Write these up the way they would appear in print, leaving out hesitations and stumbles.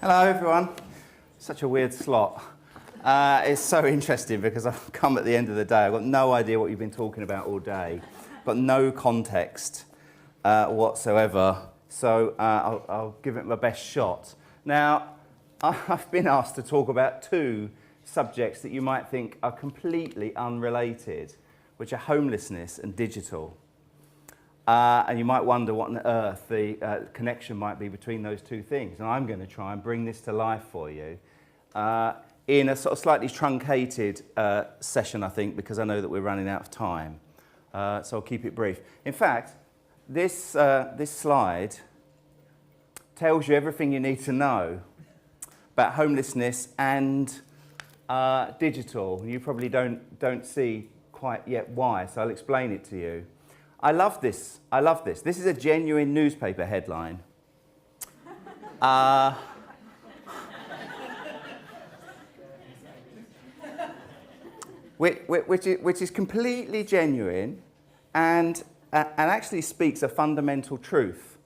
Hello everyone. Such a weird slot. It's so interesting because I've come at the end of the day. I've got no idea what you've been talking about all day. Got no context whatsoever. So I'll give it my best shot. Now, I've been asked to talk about two subjects that you might think are completely unrelated, which are homelessness and digital. And you might wonder what on earth the connection might be between those two things. And I'm going to try and bring this to life for you in a sort of slightly truncated session, I think, because I know that we're running out of time. So I'll keep it brief. In fact, this slide tells you everything you need to know about homelessness and digital. You probably don't see quite yet why, so I'll explain it to you. I love this. I love this. This is a genuine newspaper headline. Which is completely genuine and actually speaks a fundamental truth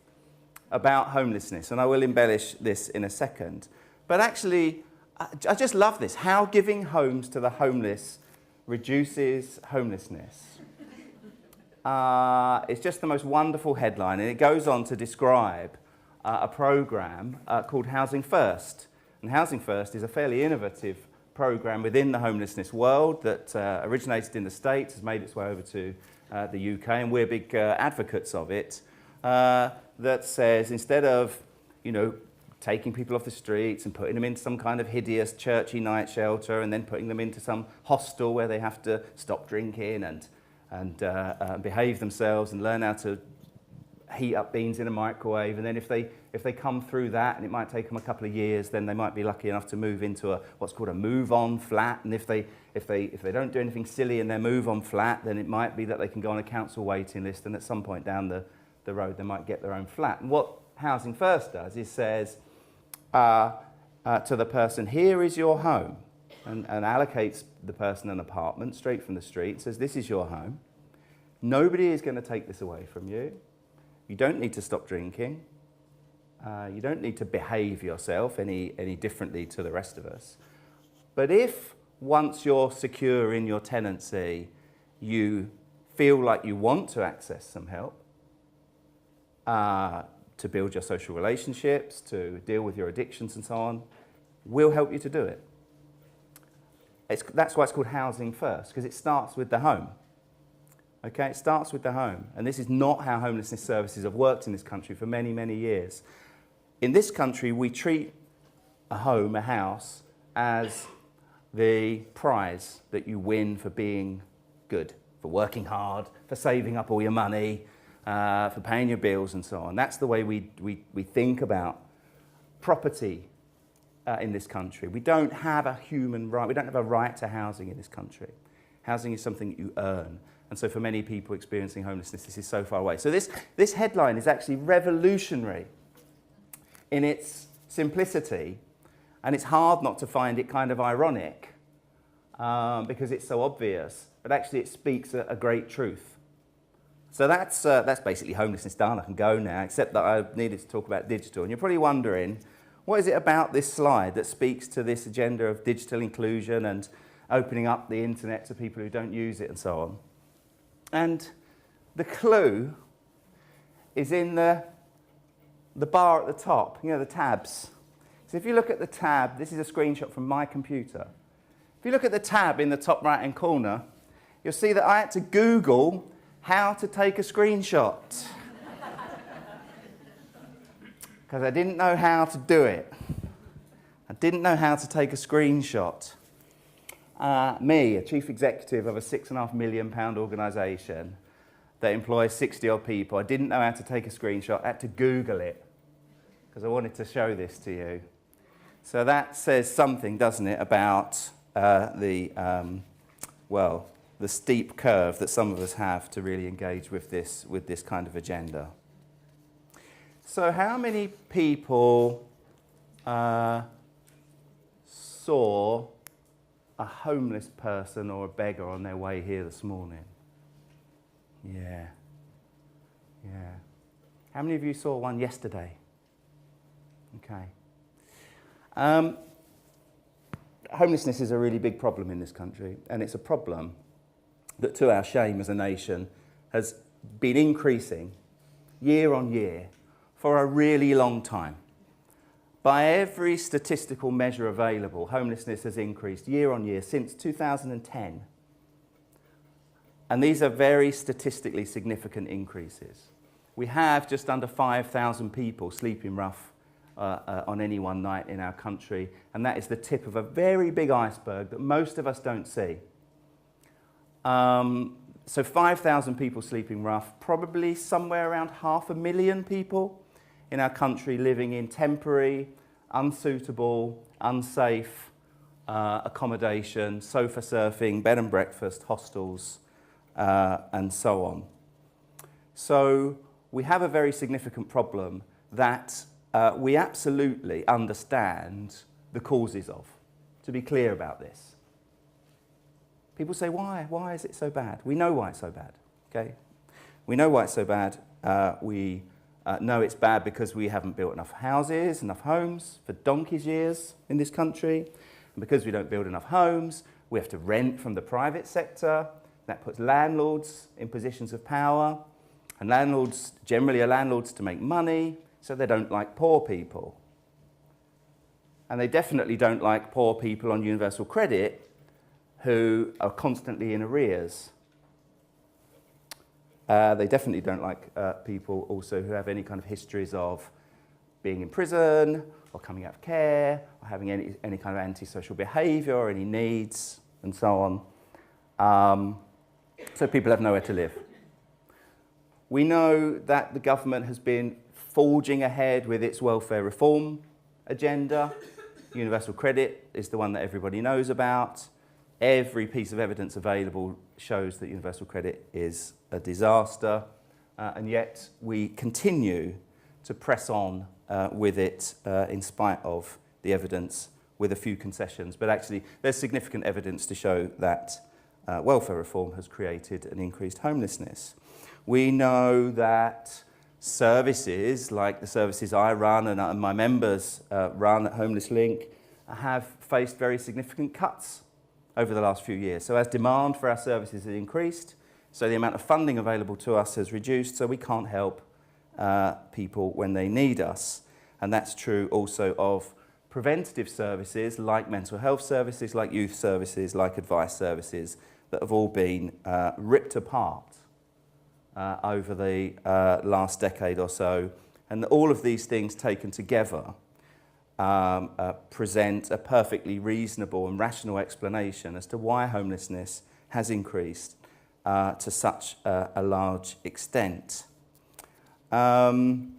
about homelessness. And I will embellish this in a second. But actually, I just love this. How giving homes to the homeless reduces homelessness. It's just the most wonderful headline, and it goes on to describe a program called Housing First. And Housing First is a fairly innovative program within the homelessness world that originated in the States, has made its way over to the UK, and we're big advocates of it, that says instead of, taking people off the streets and putting them into some kind of hideous churchy night shelter and then putting them into some hostel where they have to stop drinking and behave themselves and learn how to heat up beans in a microwave, and then if they come through that, and it might take them a couple of years, then they might be lucky enough to move into what's called a move-on flat. And if they don't do anything silly in their move-on flat, then it might be that they can go on a council waiting list, and at some point down the road they might get their own flat. And what Housing First does is says to the person, here is your home, and allocates the person an apartment straight from the street, says this is your home. Nobody is going to take this away from you. You don't need to stop drinking. You don't need to behave yourself any differently to the rest of us. But if once you're secure in your tenancy, you feel like you want to access some help, to build your social relationships, to deal with your addictions and so on, we'll help you to do it. That's why it's called Housing First, because it starts with the home. Okay, it starts with the home. And this is not how homelessness services have worked in this country for many, many years. In this country, we treat a home, a house, as the prize that you win for being good, for working hard, for saving up all your money, for paying your bills and so on. That's the way we think about property in this country. We don't have a human right, we don't have a right to housing in this country. Housing is something that you earn. And so for many people experiencing homelessness, this is so far away. So this headline is actually revolutionary in its simplicity, and it's hard not to find it kind of ironic because it's so obvious, but actually it speaks a great truth. So that's basically homelessness done. I can go now, except that I needed to talk about digital. And you're probably wondering, what is it about this slide that speaks to this agenda of digital inclusion and opening up the internet to people who don't use it and so on? And the clue is in the bar at the top, the tabs. So if you look at the tab, this is a screenshot from my computer. If you look at the tab in the top right-hand corner, you'll see that I had to Google how to take a screenshot. Because I didn't know how to do it. I didn't know how to take a screenshot. Me, a chief executive of a £6.5 million organisation that employs 60-odd people, I didn't know how to take a screenshot. I had to Google it because I wanted to show this to you. So that says something, doesn't it, about the steep curve that some of us have to really engage with this kind of agenda. So how many people saw a homeless person or a beggar on their way here this morning? Yeah. How many of you saw one yesterday? Okay. Homelessness is a really big problem in this country, and it's a problem that, to our shame as a nation, has been increasing year on year for a really long time. By every statistical measure available, homelessness has increased year on year since 2010. And these are very statistically significant increases. We have just under 5,000 people sleeping rough on any one night in our country, and that is the tip of a very big iceberg that most of us don't see. So 5,000 people sleeping rough, probably somewhere around 500,000 people in our country living in temporary, unsuitable, unsafe accommodation, sofa surfing, bed and breakfast, hostels, and so on. So we have a very significant problem that we absolutely understand the causes of, to be clear about this. People say, why? Why is it so bad? We know why it's so bad, okay? We know why it's so bad. We know it's bad because we haven't built enough houses, enough homes for donkey's years in this country. And because we don't build enough homes, we have to rent from the private sector. That puts landlords in positions of power. And landlords generally are landlords to make money, so they don't like poor people. And they definitely don't like poor people on universal credit who are constantly in arrears. They definitely don't like people also who have any kind of histories of being in prison or coming out of care or having any kind of antisocial behaviour or any needs and so on. So people have nowhere to live. We know that the government has been forging ahead with its welfare reform agenda. Universal credit is the one that everybody knows about. Every piece of evidence available shows that universal credit is a disaster, and yet we continue to press on with it in spite of the evidence, with a few concessions. But actually, there's significant evidence to show that welfare reform has created an increased homelessness. We know that services, like the services I run and my members run at Homeless Link, have faced very significant cuts over the last few years. So as demand for our services has increased, so the amount of funding available to us has reduced, so we can't help people when they need us. And that's true also of preventative services like mental health services, like youth services, like advice services that have all been ripped apart over the last decade or so. And all of these things taken together present a perfectly reasonable and rational explanation as to why homelessness has increased to such a large extent. So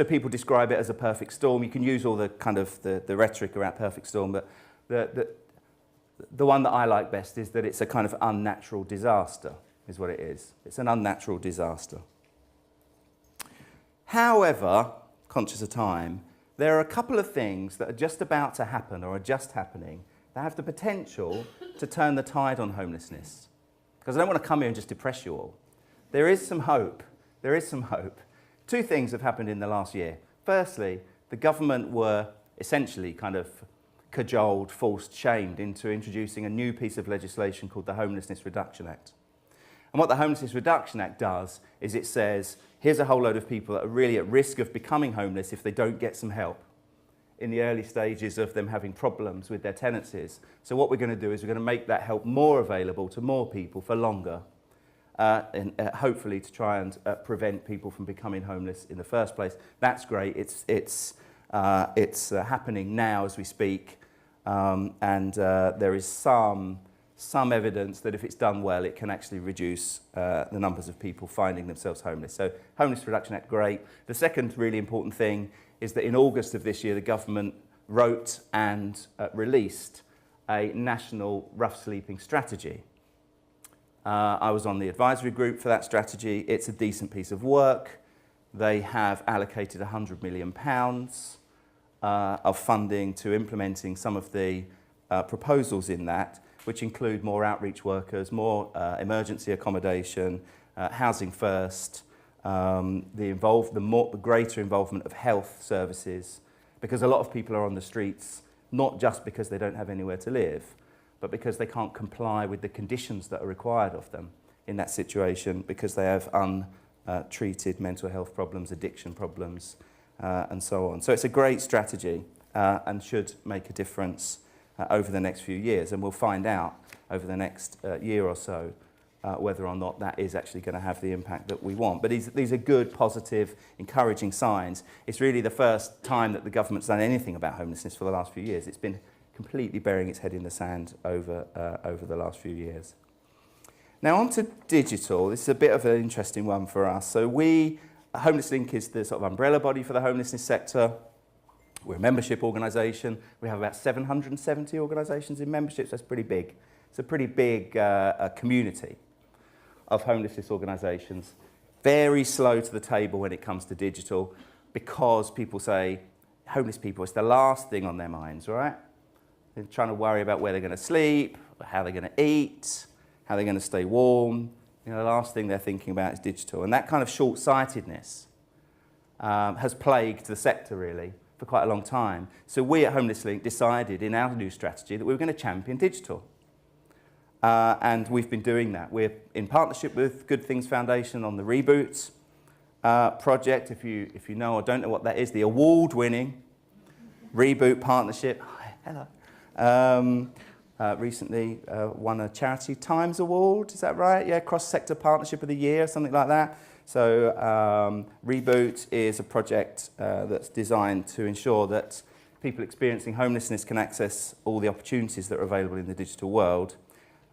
people describe it as a perfect storm. You can use all the kind of the rhetoric around perfect storm, but the one that I like best is that it's a kind of unnatural disaster, is what it is. It's an unnatural disaster. However, conscious of time, there are a couple of things that are just about to happen or are just happening that have the potential to turn the tide on homelessness. Because I don't want to come here and just depress you all. There is some hope. There is some hope. Two things have happened in the last year. Firstly, the government were essentially kind of cajoled, forced, shamed into introducing a new piece of legislation called the Homelessness Reduction Act. And what the Homelessness Reduction Act does is it says, here's a whole load of people that are really at risk of becoming homeless if they don't get some help in the early stages of them having problems with their tenancies. So what we're going to do is we're going to make that help more available to more people for longer, and hopefully to try and prevent people from becoming homeless in the first place. That's great. It's happening now as we speak, and there is some evidence that if it's done well, it can actually reduce the numbers of people finding themselves homeless. So Homeless Reduction Act, great. The second really important thing is that in August of this year, the government wrote and released a national rough sleeping strategy. I was on the advisory group for that strategy. It's a decent piece of work. They have allocated £100 million of funding to implementing some of the proposals in that, which include more outreach workers, more emergency accommodation, housing first, the greater involvement of health services, Because a lot of people are on the streets, not just because they don't have anywhere to live, but because they can't comply with the conditions that are required of them in that situation, because they have untreated mental health problems, addiction problems, and so on. So it's a great strategy and should make a difference over the next few years. And we'll find out over the next year or so whether or not that is actually going to have the impact that we want. But these are good, positive, encouraging signs. It's really the first time that the government's done anything about homelessness for the last few years. It's been completely burying its head in the sand over the last few years. Now on to digital. This is a bit of an interesting one for us. So Homeless Link is the sort of umbrella body for the homelessness sector. We're a membership organisation. We have about 770 organisations in membership, so that's pretty big. It's a pretty big community of homelessness organisations. Very slow to the table when it comes to digital, because people say, homeless people, it's the last thing on their minds, right? They're trying to worry about where they're going to sleep, how they're going to eat, how they're going to stay warm. You know, the last thing they're thinking about is digital. And that kind of short-sightedness has plagued the sector, really, for quite a long time. So we at Homeless Link decided in our new strategy that we were going to champion digital. And we've been doing that. We're in partnership with Good Things Foundation on the Reboot project. If you know or don't know what that is, the award-winning Reboot Partnership. Hello. Recently won a Charity Times Award, is that right? Yeah, Cross-Sector Partnership of the Year, something like that. So Reboot is a project that's designed to ensure that people experiencing homelessness can access all the opportunities that are available in the digital world.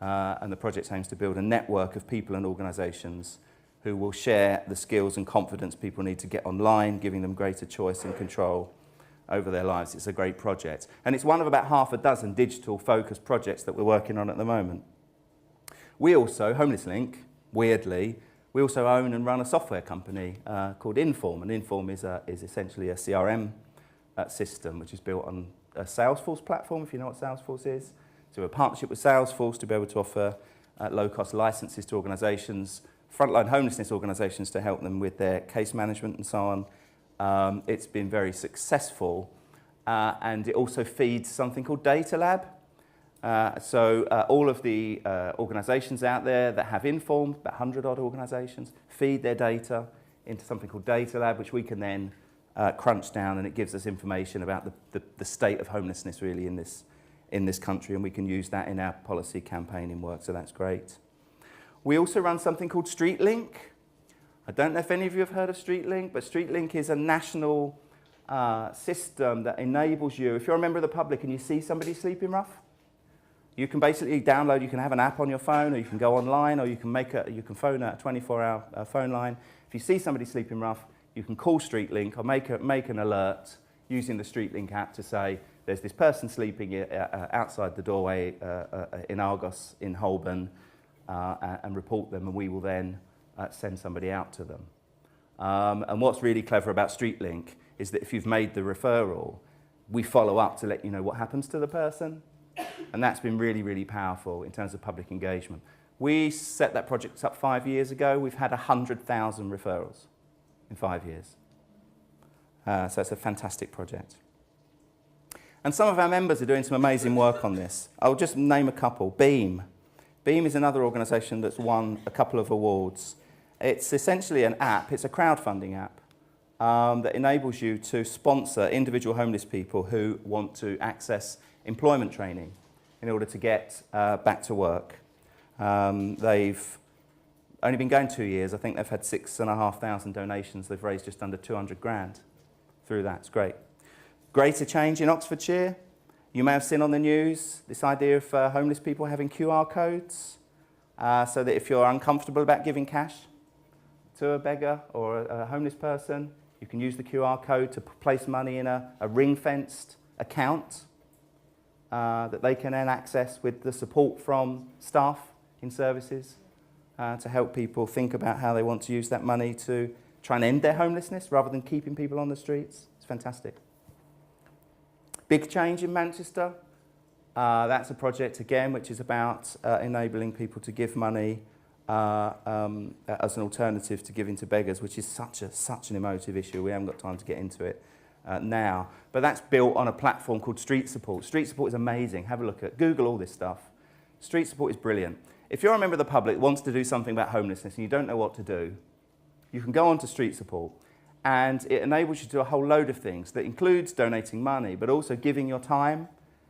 And the project aims to build a network of people and organisations who will share the skills and confidence people need to get online, giving them greater choice and control over their lives. It's a great project. And it's one of about half a dozen digital-focused projects that we're working on at the moment. We also, Homeless Link, weirdly, we also own and run a software company called Inform. And Inform is essentially a CRM system, which is built on a Salesforce platform, if you know what Salesforce is. So we're a partnership with Salesforce to be able to offer low-cost licenses to organisations, frontline homelessness organisations, to help them with their case management and so on. It's been very successful, and it also feeds something called Data Lab. So all of the organisations out there that have Inform, about 100-odd organisations, feed their data into something called Data Lab, which we can then crunch down, and it gives us information about the state of homelessness really in this country, and we can use that in our policy campaigning work, so that's great. We also run something called StreetLink. I don't know if any of you have heard of StreetLink, but StreetLink is a national system that enables you, if you're a member of the public and you see somebody sleeping rough, you can basically download, you can have an app on your phone, or you can go online, or you can phone a 24-hour phone line. If you see somebody sleeping rough, you can call StreetLink or make an alert using the StreetLink app to say, there's this person sleeping outside the doorway in Argos in Holborn, and report them, and we will then send somebody out to them. And what's really clever about StreetLink is that if you've made the referral, we follow up to let you know what happens to the person. And that's been really, really powerful in terms of public engagement. We set that project up 5 years ago. We've had 100,000 referrals in 5 years. So it's a fantastic project. And some of our members are doing some amazing work on this. I'll just name a couple. Beam. Beam is another organisation that's won a couple of awards. It's essentially an app, it's a crowdfunding app that enables you to sponsor individual homeless people who want to access employment training in order to get back to work. They've only been going 2 years. I think they've had 6,500 donations. They've raised just under 200 grand through that. It's great. Greater Change in Oxfordshire. You may have seen on the news this idea of homeless people having QR codes, so that if you're uncomfortable about giving cash to a beggar or a homeless person, you can use the QR code to place money in a ring-fenced account that they can then access with the support from staff in services to help people think about how they want to use that money to try and end their homelessness rather than keeping people on the streets. It's fantastic. Big Change in Manchester. That's a project, again, which is about enabling people to give money as an alternative to giving to beggars, which is such an emotive issue. We haven't got time to get into it now. But that's built on a platform called Street Support. Street Support is amazing. Have a look at Google all this stuff. Street Support is brilliant. If you're a member of the public that wants to do something about homelessness and you don't know what to do, you can go on to Street Support, and it enables you to do a whole load of things that includes donating money, but also giving your time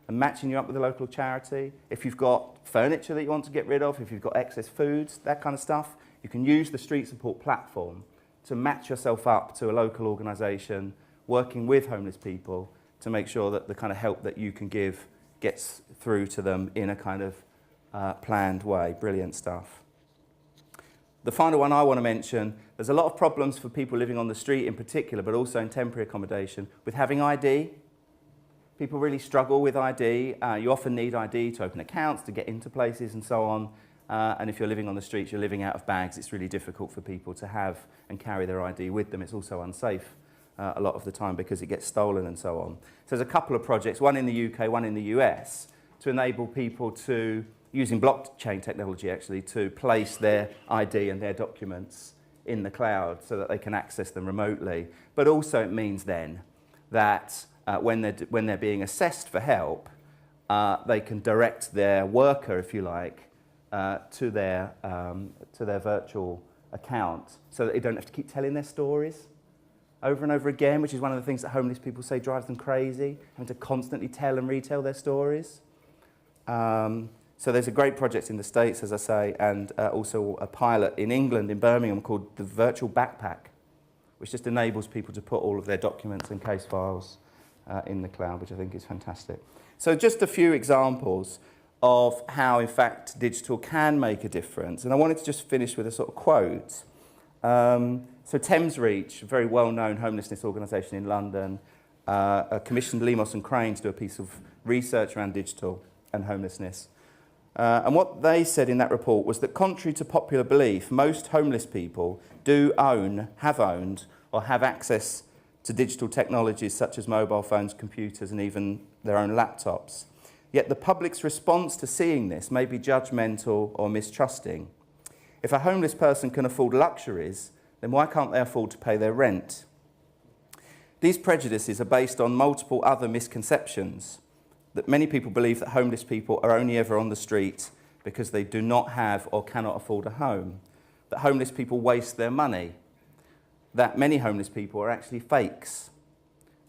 and matching you up with a local charity. If you've got furniture that you want to get rid of, if you've got excess foods, that kind of stuff, you can use the Street Support platform to match yourself up to a local organisation working with homeless people to make sure that the kind of help that you can give gets through to them in a kind of planned way. Brilliant stuff. The final one I want to mention, there's a lot of problems for people living on the street in particular, but also in temporary accommodation, with having ID. People really struggle with ID. You often need ID to open accounts, to get into places and so on. And if you're living on the streets, you're living out of bags, it's really difficult for people to have and carry their ID with them. It's also unsafe a lot of the time because it gets stolen and so on. So there's a couple of projects, one in the UK, one in the US, to enable people to, using blockchain technology actually, to place their ID and their documents in the cloud so that they can access them remotely. But also it means then that when they're being assessed for help, they can direct their worker, if you like, to their virtual account so that they don't have to keep telling their stories over and over again, which is one of the things that homeless people say drives them crazy, having to constantly tell and retell their stories. So there's a great project in the States, as I say, and also a pilot in England, in Birmingham, called the Virtual Backpack, which just enables people to put all of their documents and case files in the cloud, which I think is fantastic. So just a few examples of how, in fact, digital can make a difference. And I wanted to just finish with a sort of quote. So Thames Reach, a very well-known homelessness organisation in London, commissioned Lemos and Crane to do a piece of research around digital and homelessness. And what they said in that report was that, contrary to popular belief, most homeless people do own, have owned, or have access to digital technologies such as mobile phones, computers, and even their own laptops. Yet the public's response to seeing this may be judgmental or mistrusting. If a homeless person can afford luxuries, then why can't they afford to pay their rent? These prejudices are based on multiple other misconceptions. That many people believe that homeless people are only ever on the street because they do not have or cannot afford a home. That homeless people waste their money. That many homeless people are actually fakes.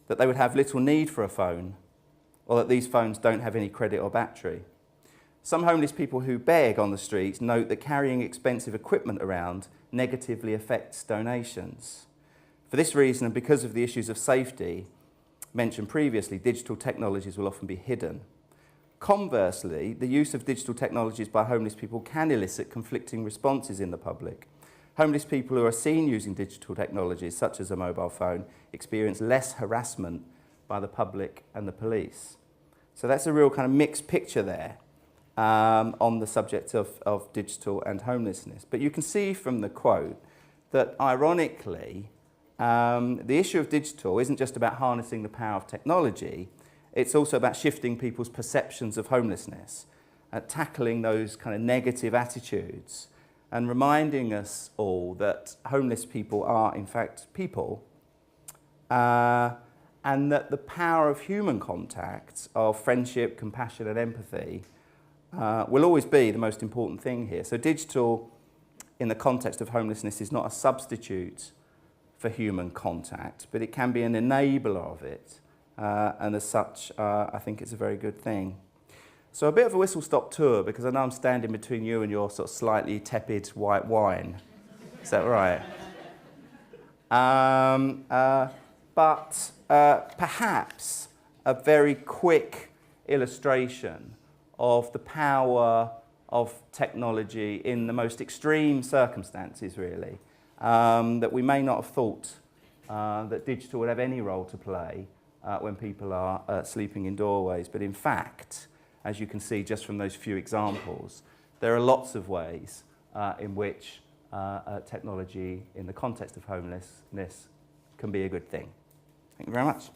That they would have little need for a phone, or that these phones don't have any credit or battery. Some homeless people who beg on the streets note that carrying expensive equipment around negatively affects donations. For this reason, and because of the issues of safety mentioned previously, digital technologies will often be hidden. Conversely, the use of digital technologies by homeless people can elicit conflicting responses in the public. Homeless people who are seen using digital technologies, such as a mobile phone, experience less harassment by the public and the police. So that's a real kind of mixed picture there on the subject of digital and homelessness. But you can see from the quote that, ironically, the issue of digital isn't just about harnessing the power of technology, it's also about shifting people's perceptions of homelessness, tackling those kind of negative attitudes, and reminding us all that homeless people are, in fact, people, and that the power of human contact, of friendship, compassion, and empathy will always be the most important thing here. So digital, in the context of homelessness, is not a substitute for human contact, but it can be an enabler of it. And as such, I think it's a very good thing. So a bit of a whistle-stop tour, because I know I'm standing between you and your sort of slightly tepid white wine. Is that right? But perhaps a very quick illustration of the power of technology in the most extreme circumstances, really, that we may not have thought that digital would have any role to play when people are sleeping in doorways. But in fact, as you can see just from those few examples, there are lots of ways in which technology in the context of homelessness can be a good thing. Thank you very much.